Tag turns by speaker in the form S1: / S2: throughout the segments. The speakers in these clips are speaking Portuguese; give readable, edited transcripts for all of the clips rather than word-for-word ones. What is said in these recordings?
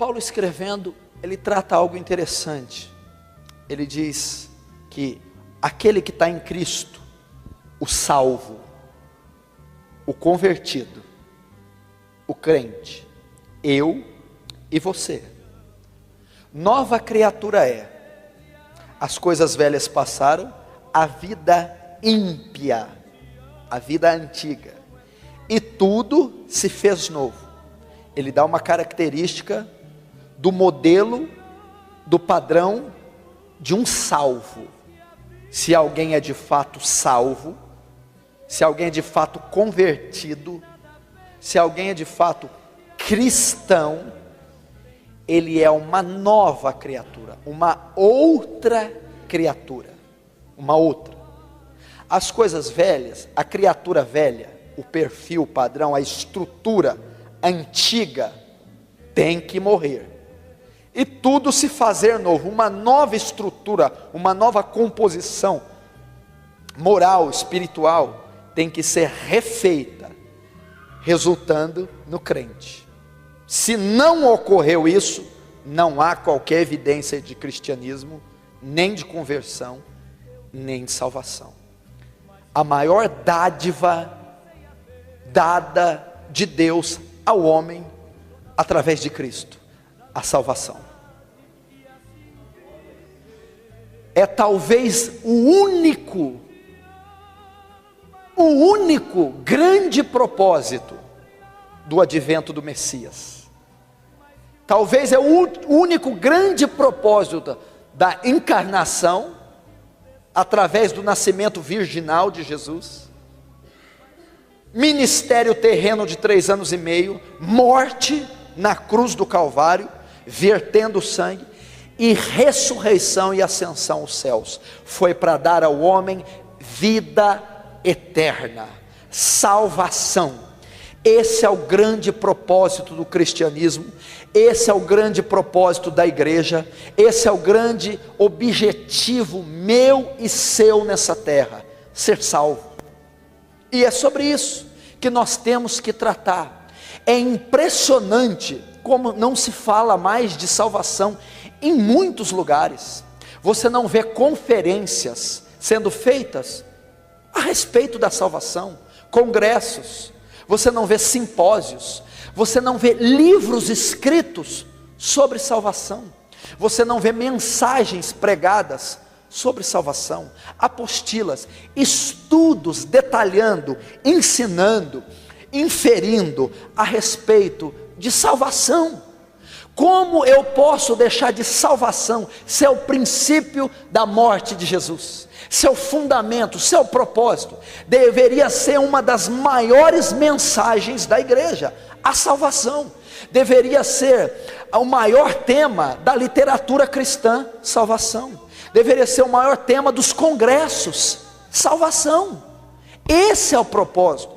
S1: Paulo escrevendo, ele trata algo interessante. Ele diz que aquele que está em Cristo, o salvo, o convertido, o crente, eu e você, nova criatura é. As coisas velhas passaram, a vida ímpia, a vida antiga, e tudo se fez novo. Ele dá uma característica do modelo, do padrão de um salvo. Se alguém é de fato salvo, se alguém é de fato convertido, se alguém é de fato cristão, ele é uma nova criatura, uma outra criatura, uma outra. As coisas velhas, a criatura velha, o perfil, o padrão, a estrutura antiga tem que morrer. E tudo se fazer novo, uma nova estrutura, uma nova composição moral, espiritual, tem que ser refeita, resultando no crente. Se não ocorreu isso, não há qualquer evidência de cristianismo, nem de conversão, nem de salvação. A maior dádiva dada de Deus ao homem, através de Cristo, a salvação. É talvez o único grande propósito do advento do Messias. Talvez é o único grande propósito da encarnação, através do nascimento virginal de Jesus, ministério terreno de 3 anos e meio, morte na cruz do Calvário, vertendo sangue, e ressurreição e ascensão aos céus. Foi para dar ao homem vida eterna, salvação. Esse é o grande propósito do cristianismo, esse é o grande propósito da igreja, esse é o grande objetivo meu e seu nessa terra, ser salvo. E é sobre isso que nós temos que tratar. É impressionante como não se fala mais de salvação em muitos lugares. Você não vê conferências sendo feitas a respeito da salvação, congressos, você não vê simpósios, você não vê livros escritos sobre salvação, você não vê mensagens pregadas sobre salvação, apostilas, estudos detalhando, ensinando, inferindo a respeito de salvação. Como eu posso deixar de salvação, ser o princípio da morte de Jesus, seu fundamento, seu propósito, deveria ser uma das maiores mensagens da igreja, a salvação, deveria ser o maior tema da literatura cristã, salvação, deveria ser o maior tema dos congressos, salvação. Esse é o propósito.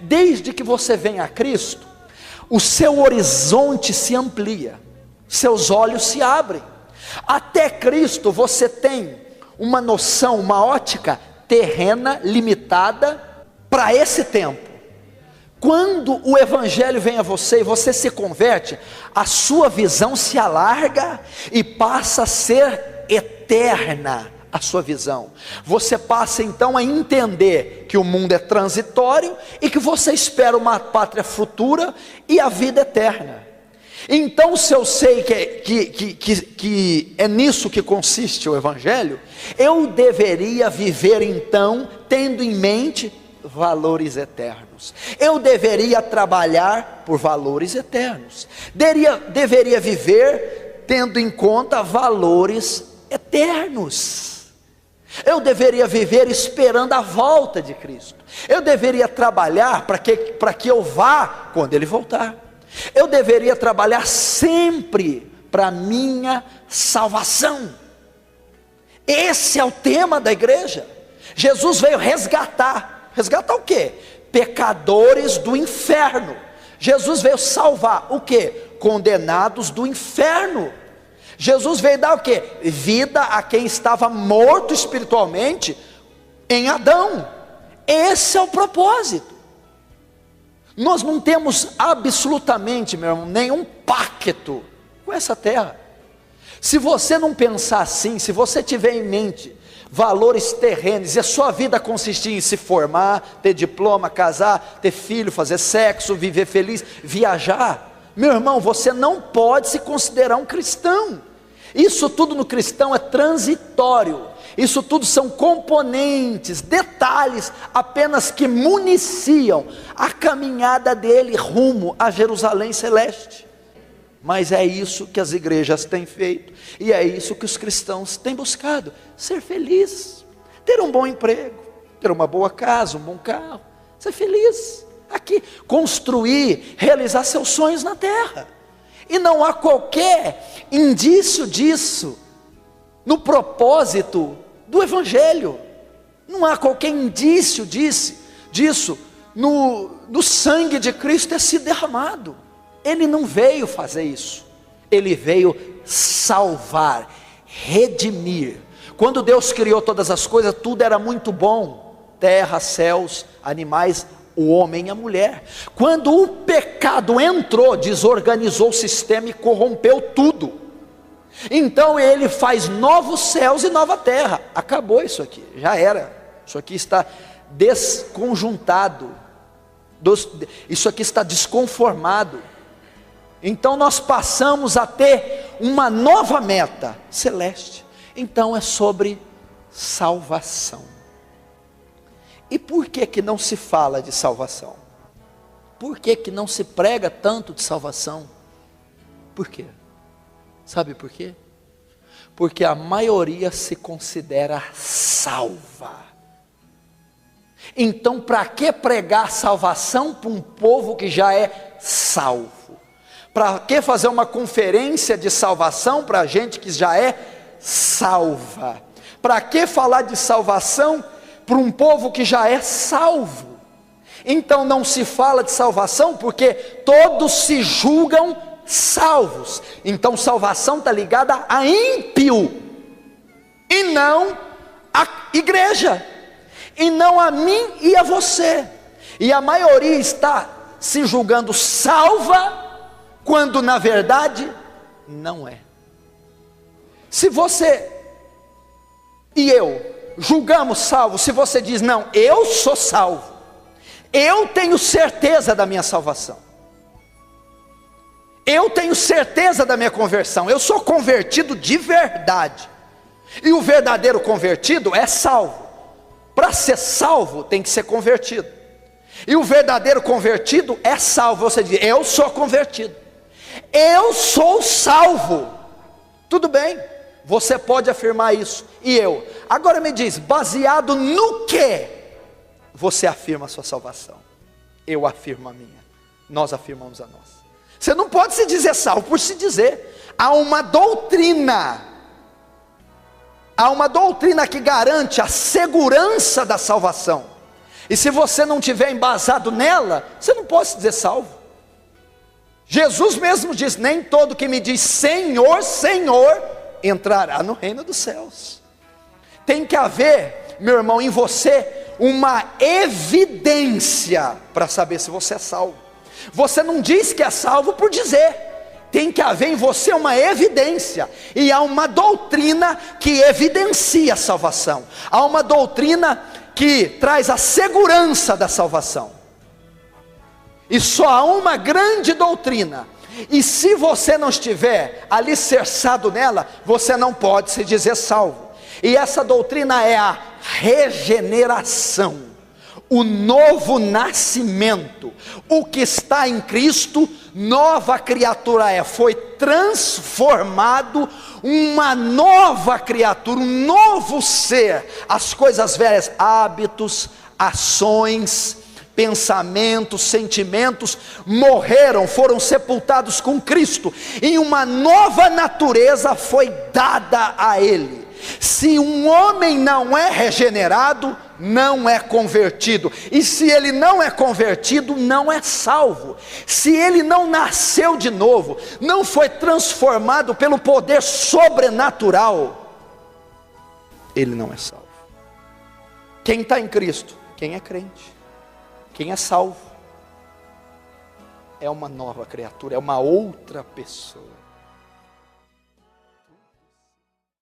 S1: Desde que você vem a Cristo, o seu horizonte se amplia, seus olhos se abrem. Até Cristo você tem uma noção, uma ótica terrena, limitada para esse tempo. Quando o evangelho vem a você e você se converte, a sua visão se alarga e passa a ser eterna. A sua visão, você passa então a entender que o mundo é transitório e que você espera uma pátria futura e a vida eterna. Então, se eu sei que é nisso que consiste o evangelho, eu deveria viver então tendo em mente valores eternos. Eu deveria trabalhar por valores eternos. Deveria viver tendo em conta valores eternos. Eu deveria viver esperando a volta de Cristo. Eu deveria trabalhar para que eu vá quando Ele voltar. Eu deveria trabalhar sempre para a minha salvação. Esse é o tema da igreja. Jesus veio resgatar. Resgatar o quê? Pecadores do inferno. Jesus veio salvar o quê? Condenados do inferno. Jesus veio dar o quê? Vida a quem estava morto espiritualmente em Adão. Esse é o propósito. Nós não temos absolutamente, meu irmão, nenhum pacto com nessa terra. Se você não pensar assim, se você tiver em mente valores terrenos, e a sua vida consistir em se formar, ter diploma, casar, ter filho, fazer sexo, viver feliz, viajar, meu irmão, você não pode se considerar um cristão. Isso tudo no cristão é transitório, isso tudo são componentes, detalhes, apenas que municiam a caminhada dele rumo a Jerusalém celeste. Mas é isso que as igrejas têm feito, e é isso que os cristãos têm buscado: ser feliz, ter um bom emprego, ter uma boa casa, um bom carro, ser feliz, aqui, construir, realizar seus sonhos na terra. E não há qualquer indício disso no propósito do Evangelho, não há qualquer indício disso no sangue de Cristo ter sido derramado. Ele não veio fazer isso, ele veio salvar, redimir. Quando Deus criou todas as coisas, tudo era muito bom: terra, céus, animais, o homem e a mulher. Quando o pecado entrou, desorganizou o sistema e corrompeu tudo. Então ele faz novos céus e nova terra. Acabou isso aqui, já era. Isso aqui está desconjuntado, isso aqui está desconformado. Então nós passamos a ter uma nova meta celeste. Então é sobre salvação. E por que não se fala de salvação? Por que não se prega tanto de salvação? Por quê? Sabe por quê? Porque a maioria se considera salva. Então para que pregar salvação para um povo que já é salvo? Para que fazer uma conferência de salvação para gente que já é salva? Para que falar de salvação para um povo que já é salvo? Então não se fala de salvação porque todos se julgam salvos. Então salvação está ligada a ímpio, e não a igreja, e não a mim e a você. E a maioria está se julgando salva, quando na verdade não é. Se você e eu julgamos salvo, se você diz: não, eu sou salvo, eu tenho certeza da minha salvação, eu tenho certeza da minha conversão, eu sou convertido de verdade, e o verdadeiro convertido é salvo. Para ser salvo tem que ser convertido, e o verdadeiro convertido é salvo. Você diz: eu sou convertido, eu sou salvo. Tudo bem, você pode afirmar isso, e eu. Agora me diz, baseado no que você afirma a sua salvação? Eu afirmo a minha, nós afirmamos a nossa. Você não pode se dizer salvo por se dizer. Há uma doutrina que garante a segurança da salvação, e se você não tiver embasado nela, você não pode se dizer salvo. Jesus mesmo diz: nem todo que me diz Senhor, Senhor, entrará no reino dos céus. Tem que haver, meu irmão, em você uma evidência para saber se você é salvo. Você não diz que é salvo por dizer, tem que haver em você uma evidência, e há uma doutrina que evidencia a salvação, há uma doutrina que traz a segurança da salvação. E só há uma grande doutrina, e se você não estiver alicerçado nela, você não pode se dizer salvo. E essa doutrina é a regeneração, o novo nascimento. O que está em Cristo, nova criatura é, foi transformado, uma nova criatura, um novo ser. As coisas velhas, hábitos, ações, pensamentos, sentimentos, morreram, foram sepultados com Cristo, e uma nova natureza foi dada a ele. Se um homem não é regenerado, não é convertido, e se ele não é convertido, não é salvo. Se ele não nasceu de novo, não foi transformado pelo poder sobrenatural, ele não é salvo. Quem está em Cristo, quem é crente, quem é salvo, é uma nova criatura, é uma outra pessoa.